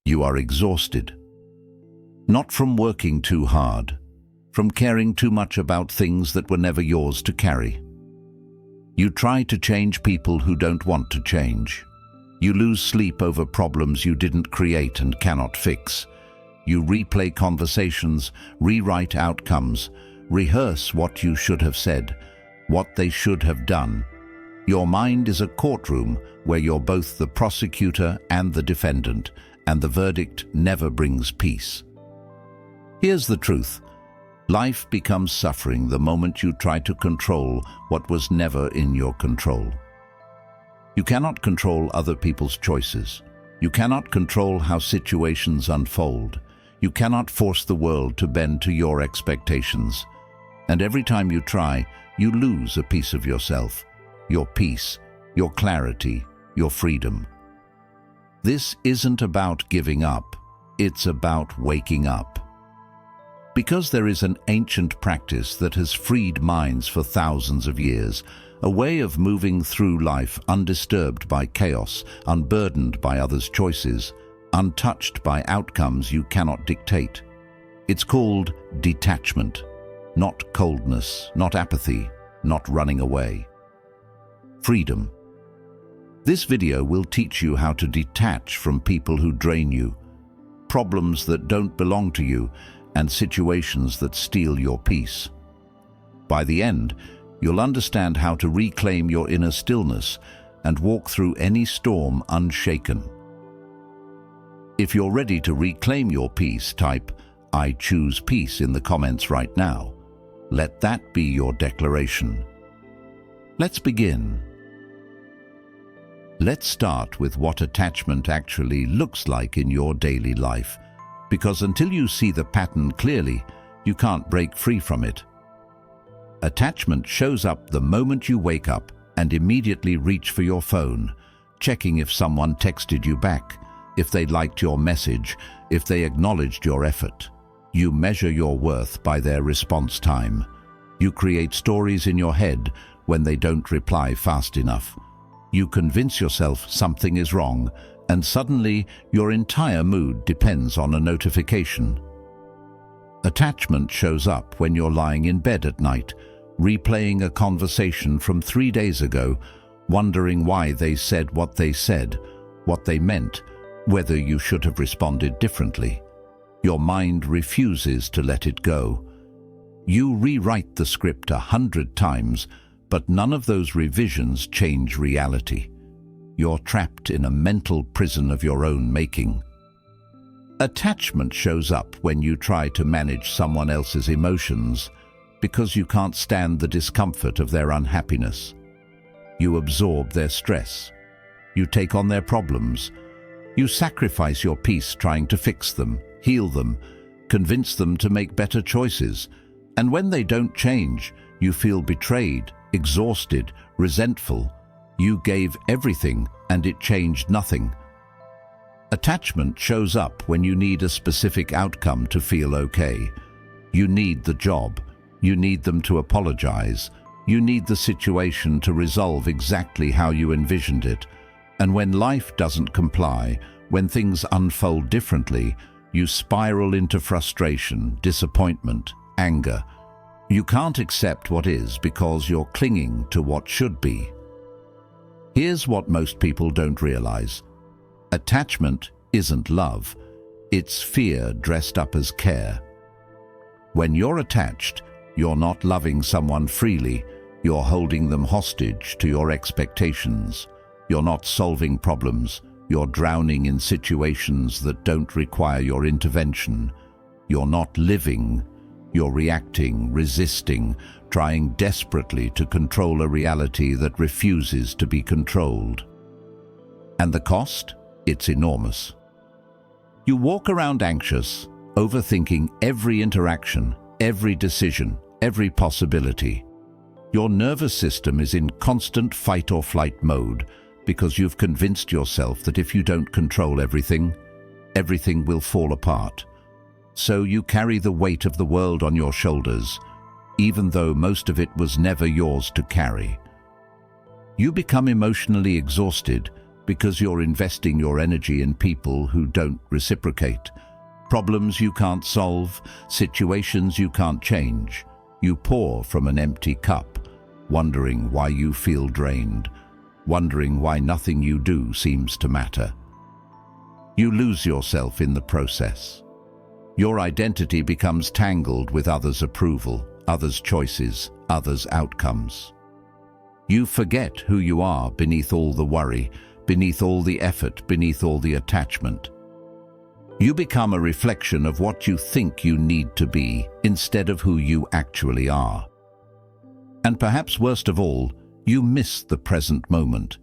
You are exhausted. Not from working too hard, from caring too much about things that were never yours to carry. You try to change people who don't want to change. You lose sleep over problems you didn't create and cannot fix. You replay conversations, rewrite outcomes, rehearse what you should have said, what they should have done. Your mind is a courtroom where you're both the prosecutor and the defendant, and the verdict never brings peace. Here's the truth. Life becomes suffering the moment you try to control what was never in your control. You cannot control other people's choices. You cannot control how situations unfold. You cannot force the world to bend to your expectations. And every time you try, you lose a piece of yourself, your peace, your clarity, your freedom. This isn't about giving up. It's about waking up. Because there is an ancient practice that has freed minds for thousands of years, a way of moving through life undisturbed by chaos, unburdened by others' choices, untouched by outcomes you cannot dictate. It's called detachment, not coldness, not apathy, not running away. Freedom. This video will teach you how to detach from people who drain you, problems that don't belong to you, and situations that steal your peace. By the end, you'll understand how to reclaim your inner stillness and walk through any storm unshaken. If you're ready to reclaim your peace, type "I choose peace" in the comments right now. Let that be your declaration. Let's begin. Let's start with what attachment actually looks like in your daily life, because until you see the pattern clearly, you can't break free from it. Attachment shows up the moment you wake up and immediately reach for your phone, checking if someone texted you back, if they liked your message, if they acknowledged your effort. You measure your worth by their response time. You create stories in your head when they don't reply fast enough. You convince yourself something is wrong, and suddenly your entire mood depends on a notification. Attachment shows up when you're lying in bed at night, replaying a conversation from 3 days ago, wondering why they said, what they meant, whether you should have responded differently. Your mind refuses to let it go. You rewrite the script 100 times, but none of those revisions change reality. You're trapped in a mental prison of your own making. Attachment shows up when you try to manage someone else's emotions because you can't stand the discomfort of their unhappiness. You absorb their stress. You take on their problems. You sacrifice your peace trying to fix them, heal them, convince them to make better choices. And when they don't change, you feel betrayed, exhausted, resentful. You gave everything and it changed nothing. Attachment shows up when you need a specific outcome to feel okay. You need the job. You need them to apologize. You need the situation to resolve exactly how you envisioned it. And when life doesn't comply, when things unfold differently, you spiral into frustration, disappointment, anger. You can't accept what is because you're clinging to what should be. Here's what most people don't realize. Attachment isn't love. It's fear dressed up as care. When you're attached, you're not loving someone freely. You're holding them hostage to your expectations. You're not solving problems. You're drowning in situations that don't require your intervention. You're not living. You're reacting, resisting, trying desperately to control a reality that refuses to be controlled. And the cost? It's enormous. You walk around anxious, overthinking every interaction, every decision, every possibility. Your nervous system is in constant fight or flight mode because you've convinced yourself that if you don't control everything, everything will fall apart. So you carry the weight of the world on your shoulders, even though most of it was never yours to carry. You become emotionally exhausted because you're investing your energy in people who don't reciprocate. Problems you can't solve, situations you can't change. You pour from an empty cup, wondering why you feel drained, wondering why nothing you do seems to matter. You lose yourself in the process. Your identity becomes tangled with others' approval, others' choices, others' outcomes. You forget who you are beneath all the worry, beneath all the effort, beneath all the attachment. You become a reflection of what you think you need to be instead of who you actually are. And perhaps worst of all, you miss the present moment.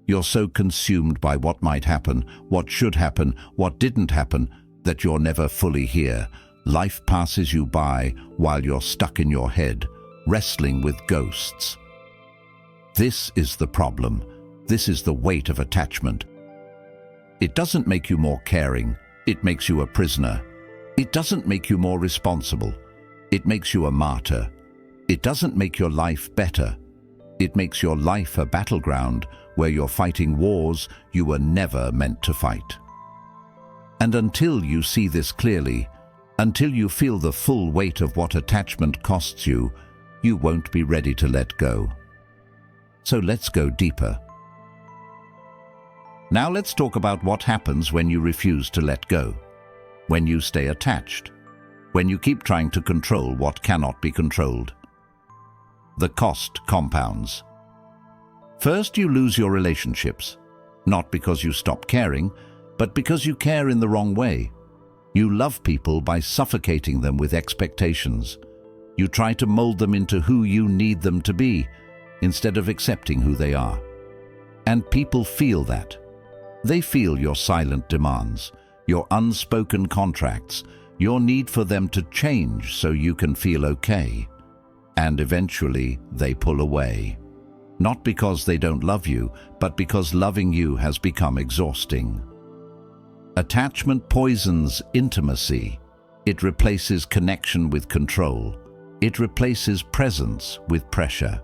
You're so consumed by what might happen, what should happen, what didn't happen, that you're never fully here. Life passes you by while you're stuck in your head, wrestling with ghosts. This is the problem. This is the weight of attachment. It doesn't make you more caring. It makes you a prisoner. It doesn't make you more responsible. It makes you a martyr. It doesn't make your life better. It makes your life a battleground where you're fighting wars you were never meant to fight. And until you see this clearly, until you feel the full weight of what attachment costs you, you won't be ready to let go. So let's go deeper. Now let's talk about what happens when you refuse to let go, when you stay attached, when you keep trying to control what cannot be controlled. The cost compounds. First, you lose your relationships, not because you stop caring, but because you care in the wrong way. You love people by suffocating them with expectations. You try to mold them into who you need them to be, instead of accepting who they are. And people feel that. They feel your silent demands, your unspoken contracts, your need for them to change so you can feel okay. And eventually they pull away. Not because they don't love you, but because loving you has become exhausting. Attachment poisons intimacy. It replaces connection with control. It replaces presence with pressure.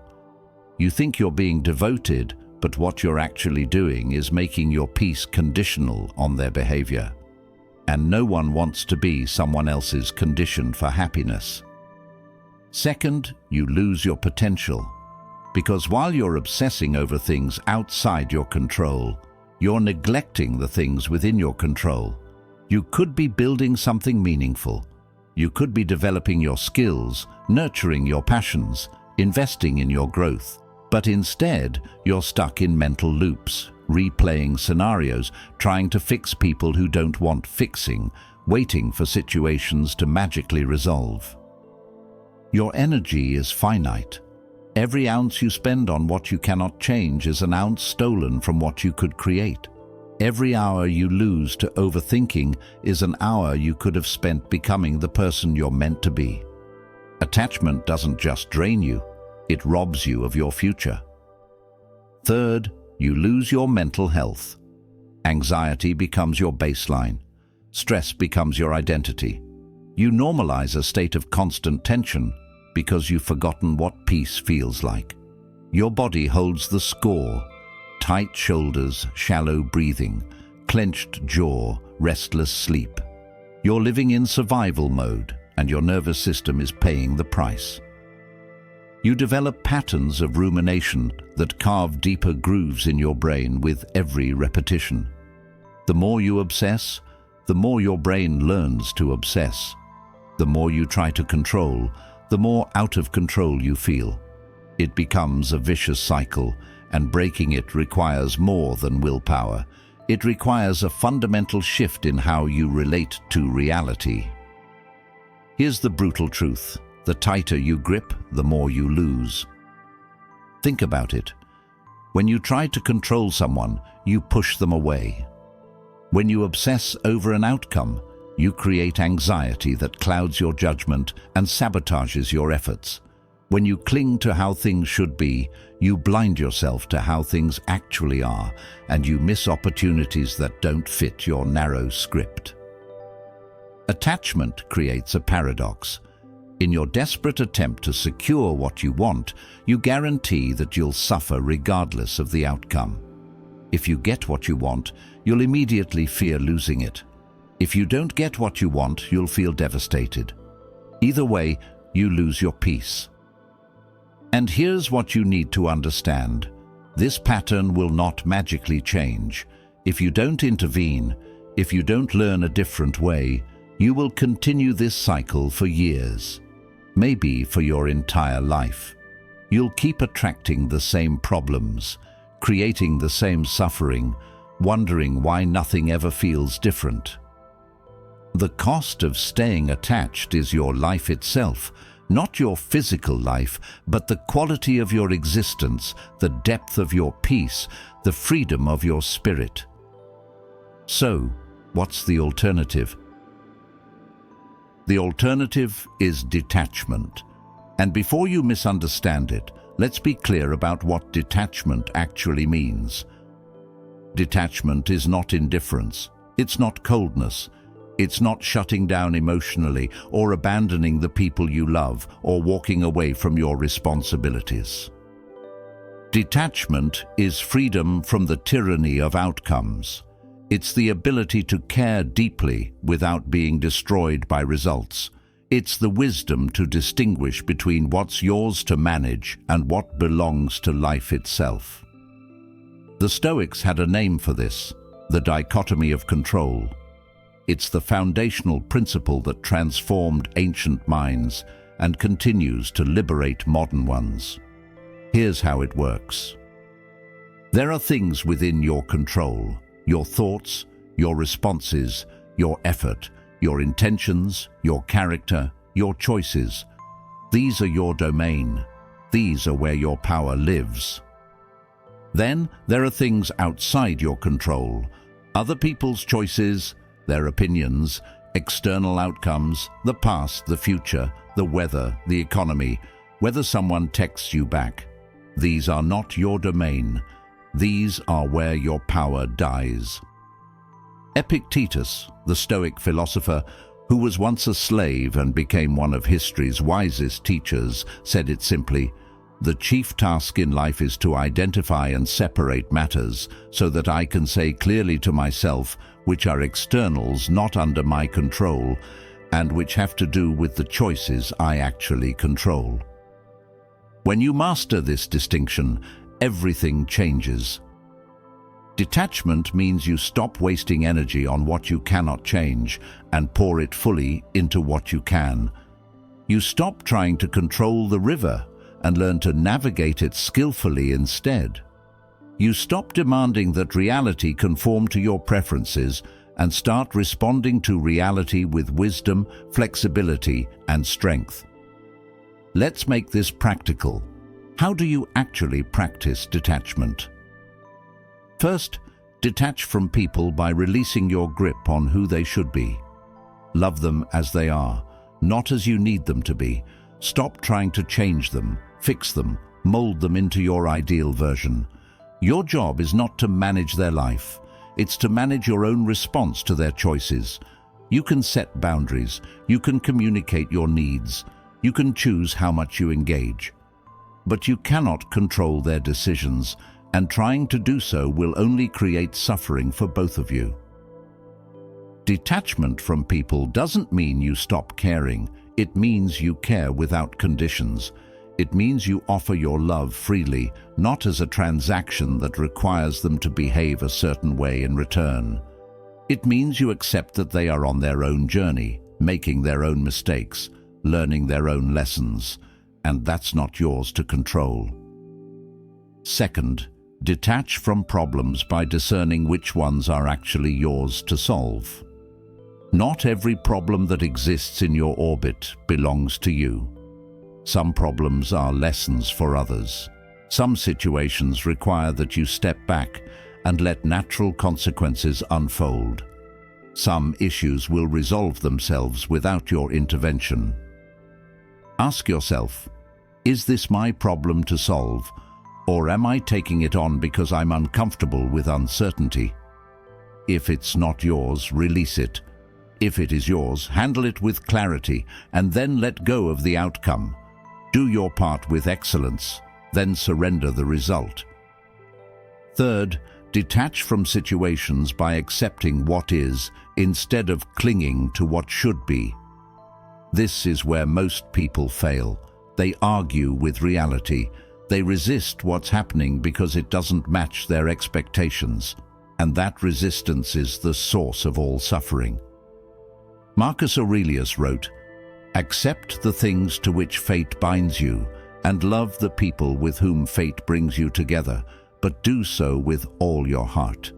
You think you're being devoted, but what you're actually doing is making your peace conditional on their behavior. And no one wants to be someone else's condition for happiness. Second, you lose your potential. Because while you're obsessing over things outside your control, you're neglecting the things within your control. You could be building something meaningful. You could be developing your skills, nurturing your passions, investing in your growth. But instead, you're stuck in mental loops, replaying scenarios, trying to fix people who don't want fixing, waiting for situations to magically resolve. Your energy is finite. Every ounce you spend on what you cannot change is an ounce stolen from what you could create. Every hour you lose to overthinking is an hour you could have spent becoming the person you're meant to be. Attachment doesn't just drain you, it robs you of your future. Third, you lose your mental health. Anxiety becomes your baseline. Stress becomes your identity. You normalize a state of constant tension because you've forgotten what peace feels like. Your body holds the score. Tight shoulders, shallow breathing, clenched jaw, restless sleep. You're living in survival mode, and your nervous system is paying the price. You develop patterns of rumination that carve deeper grooves in your brain with every repetition. The more you obsess, the more your brain learns to obsess. The more you try to control, the more out of control you feel. It becomes a vicious cycle, and breaking it requires more than willpower. It requires a fundamental shift in how you relate to reality. Here's the brutal truth. The tighter you grip, the more you lose. Think about it. When you try to control someone, you push them away. When you obsess over an outcome, you create anxiety that clouds your judgment and sabotages your efforts. When you cling to how things should be, you blind yourself to how things actually are, and you miss opportunities that don't fit your narrow script. Attachment creates a paradox. In your desperate attempt to secure what you want, you guarantee that you'll suffer regardless of the outcome. If you get what you want, you'll immediately fear losing it. If you don't get what you want, you'll feel devastated. Either way, you lose your peace. And here's what you need to understand. This pattern will not magically change. If you don't intervene, if you don't learn a different way, you will continue this cycle for years, maybe for your entire life. You'll keep attracting the same problems, creating the same suffering, wondering why nothing ever feels different. The cost of staying attached is your life itself, not your physical life, but the quality of your existence, the depth of your peace, the freedom of your spirit. So, what's the alternative? The alternative is detachment. And before you misunderstand it, let's be clear about what detachment actually means. Detachment is not indifference. It's not coldness. It's not shutting down emotionally or abandoning the people you love or walking away from your responsibilities. Detachment is freedom from the tyranny of outcomes. It's the ability to care deeply without being destroyed by results. It's the wisdom to distinguish between what's yours to manage and what belongs to life itself. The Stoics had a name for this, the Dichotomy of Control. It's the foundational principle that transformed ancient minds and continues to liberate modern ones. Here's how it works. There are things within your control: your thoughts, your responses, your effort, your intentions, your character, your choices. These are your domain. These are where your power lives. Then there are things outside your control: other people's choices, their opinions, external outcomes, the past, the future, the weather, the economy, whether someone texts you back. These are not your domain. These are where your power dies. Epictetus, the Stoic philosopher, who was once a slave and became one of history's wisest teachers, said it simply: "The chief task in life is to identify and separate matters so that I can say clearly to myself which are externals not under my control and which have to do with the choices I actually control." When you master this distinction, everything changes. Detachment means you stop wasting energy on what you cannot change and pour it fully into what you can. You stop trying to control the river and learn to navigate it skillfully instead. You stop demanding that reality conform to your preferences and start responding to reality with wisdom, flexibility, and strength. Let's make this practical. How do you actually practice detachment? First, detach from people by releasing your grip on who they should be. Love them as they are, not as you need them to be. Stop trying to change them, fix them, mold them into your ideal version. Your job is not to manage their life. It's to manage your own response to their choices. You can set boundaries. You can communicate your needs. You can choose how much you engage. But you cannot control their decisions, and trying to do so will only create suffering for both of you. Detachment from people doesn't mean you stop caring. It means you care without conditions. It means you offer your love freely, not as a transaction that requires them to behave a certain way in return. It means you accept that they are on their own journey, making their own mistakes, learning their own lessons, and that's not yours to control. Second, detach from problems by discerning which ones are actually yours to solve. Not every problem that exists in your orbit belongs to you. Some problems are lessons for others. Some situations require that you step back and let natural consequences unfold. Some issues will resolve themselves without your intervention. Ask yourself, is this my problem to solve, or am I taking it on because I'm uncomfortable with uncertainty? If it's not yours, release it. If it is yours, handle it with clarity and then let go of the outcome. Do your part with excellence, then surrender the result. Third, Detach from situations by accepting what is instead of clinging to what should be. This is where most people fail. They argue with reality. They resist what's happening because it doesn't match their expectations. And that resistance is the source of all suffering. Marcus Aurelius wrote, "Accept the things to which fate binds you, and love the people with whom fate brings you together, but do so with all your heart."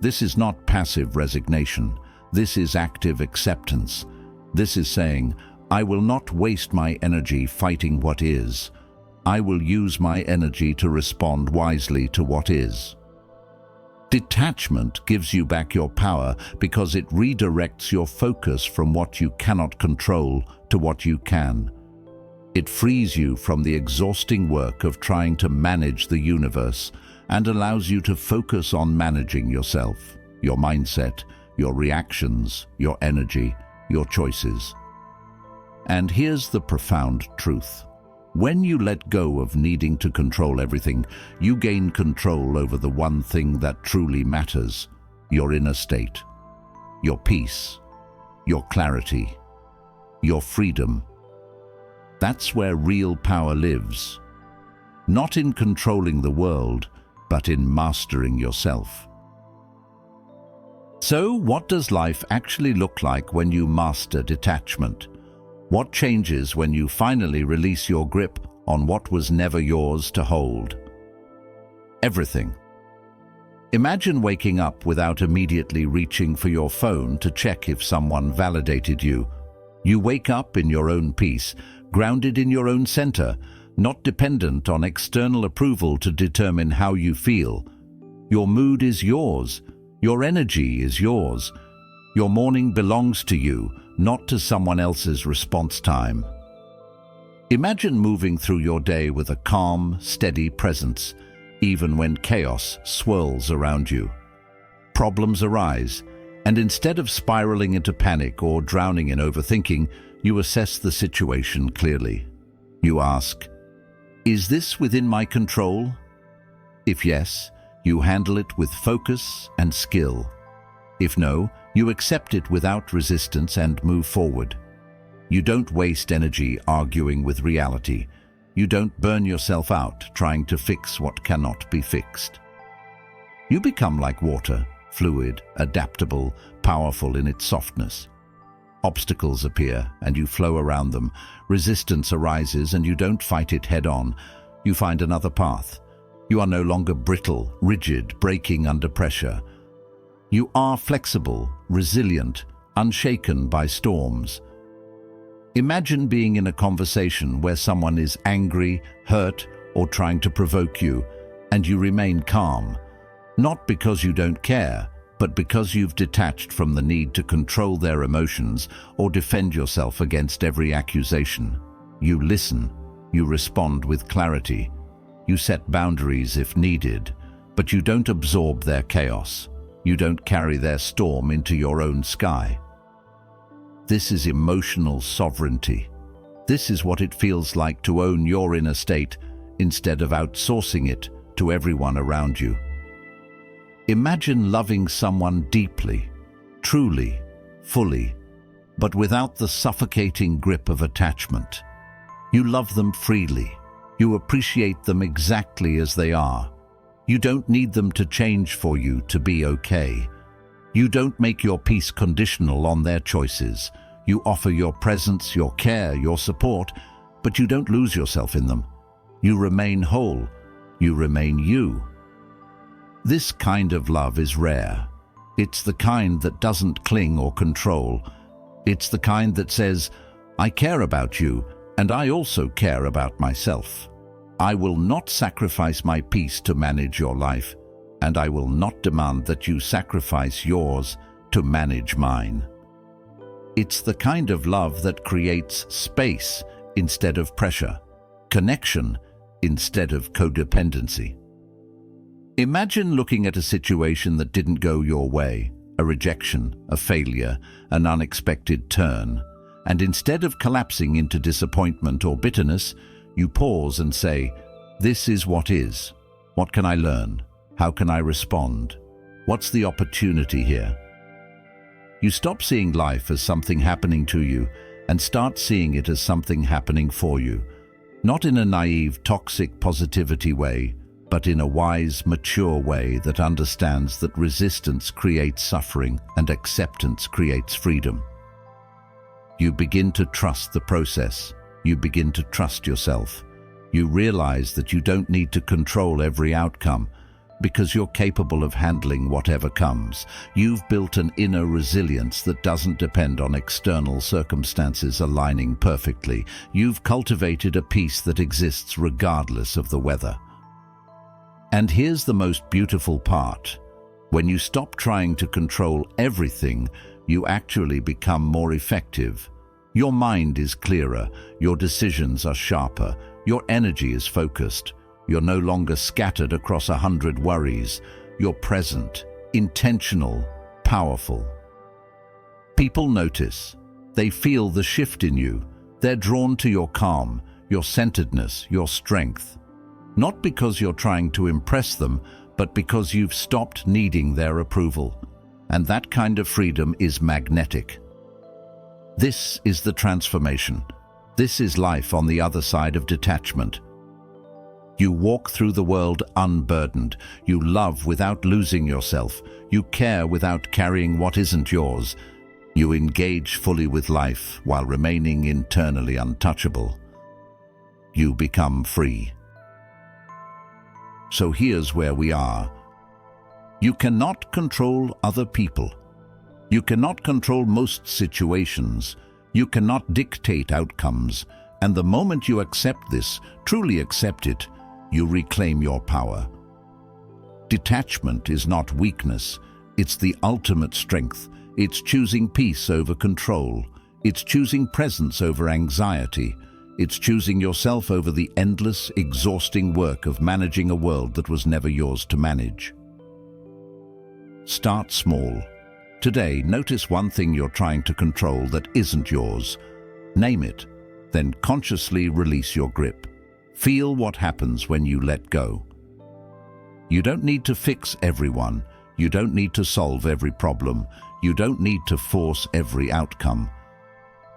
This is not passive resignation. This is active acceptance. This is saying, I will not waste my energy fighting what is. I will use my energy to respond wisely to what is. Detachment gives you back your power because it redirects your focus from what you cannot control to what you can. It frees you from the exhausting work of trying to manage the universe and allows you to focus on managing yourself, your mindset, your reactions, your energy, your choices. And here's the profound truth. When you let go of needing to control everything, you gain control over the one thing that truly matters, your inner state, your peace, your clarity, your freedom. That's where real power lives. Not in controlling the world, but in mastering yourself. So, what does life actually look like when you master detachment? What changes when you finally release your grip on what was never yours to hold? Everything. Imagine waking up without immediately reaching for your phone to check if someone validated you. You wake up in your own peace, grounded in your own center, not dependent on external approval to determine how you feel. Your mood is yours. Your energy is yours. Your morning belongs to you, not to someone else's response time. Imagine moving through your day with a calm, steady presence, even when chaos swirls around you. Problems arise, and instead of spiraling into panic or drowning in overthinking, you assess the situation clearly. You ask, is this within my control? If yes, you handle it with focus and skill. If no, you accept it without resistance and move forward. You don't waste energy arguing with reality. You don't burn yourself out trying to fix what cannot be fixed. You become like water, fluid, adaptable, powerful in its softness. Obstacles appear and you flow around them. Resistance arises and you don't fight it head-on. You find another path. You are no longer brittle, rigid, breaking under pressure. You are flexible, resilient, unshaken by storms. Imagine being in a conversation where someone is angry, hurt, or trying to provoke you, and you remain calm. Not because you don't care, but because you've detached from the need to control their emotions or defend yourself against every accusation. You listen. You respond with clarity. You set boundaries if needed, but you don't absorb their chaos. You don't carry their storm into your own sky. This is emotional sovereignty. This is what it feels like to own your inner state instead of outsourcing it to everyone around you. Imagine loving someone deeply, truly, fully, but without the suffocating grip of attachment. You love them freely. You appreciate them exactly as they are. You don't need them to change for you to be okay. You don't make your peace conditional on their choices. You offer your presence, your care, your support, but you don't lose yourself in them. You remain whole. You remain you. This kind of love is rare. It's the kind that doesn't cling or control. It's the kind that says, I care about you, and I also care about myself. I will not sacrifice my peace to manage your life, and I will not demand that you sacrifice yours to manage mine. It's the kind of love that creates space instead of pressure, connection instead of codependency. Imagine looking at a situation that didn't go your way, a rejection, a failure, an unexpected turn, and instead of collapsing into disappointment or bitterness, you pause and say, this is what is. What can I learn? How can I respond? What's the opportunity here? You stop seeing life as something happening to you and start seeing it as something happening for you. Not in a naive, toxic positivity way, but in a wise, mature way that understands that resistance creates suffering and acceptance creates freedom. You begin to trust the process. You begin to trust yourself. You realize that you don't need to control every outcome because you're capable of handling whatever comes. You've built an inner resilience that doesn't depend on external circumstances aligning perfectly. You've cultivated a peace that exists regardless of the weather. And here's the most beautiful part. When you stop trying to control everything, you actually become more effective. Your mind is clearer, your decisions are sharper, your energy is focused. You're no longer scattered across 100 worries. You're present, intentional, powerful. People notice. They feel the shift in you. They're drawn to your calm, your centeredness, your strength. Not because you're trying to impress them, but because you've stopped needing their approval. And that kind of freedom is magnetic. This is the transformation. This is life on the other side of detachment. You walk through the world unburdened. You love without losing yourself. You care without carrying what isn't yours. You engage fully with life while remaining internally untouchable. You become free. So here's where we are. You cannot control other people. You cannot control most situations. You cannot dictate outcomes. And the moment you accept this, truly accept it, you reclaim your power. Detachment is not weakness. It's the ultimate strength. It's choosing peace over control. It's choosing presence over anxiety. It's choosing yourself over the endless, exhausting work of managing a world that was never yours to manage. Start small. Today, notice one thing you're trying to control that isn't yours. Name it, then consciously release your grip. Feel what happens when you let go. You don't need to fix everyone. You don't need to solve every problem. You don't need to force every outcome.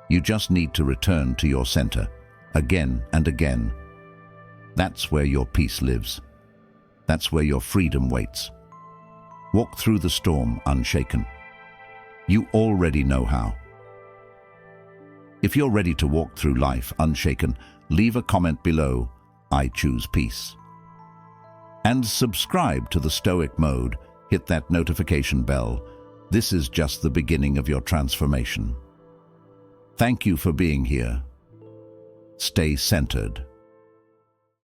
You just need to return to your center, again and again. That's where your peace lives. That's where your freedom waits. Walk through the storm unshaken. You already know how. If you're ready to walk through life unshaken, leave a comment below, I choose peace. And subscribe to the Stoic Mode, hit that notification bell. This is just the beginning of your transformation. Thank you for being here. Stay centered.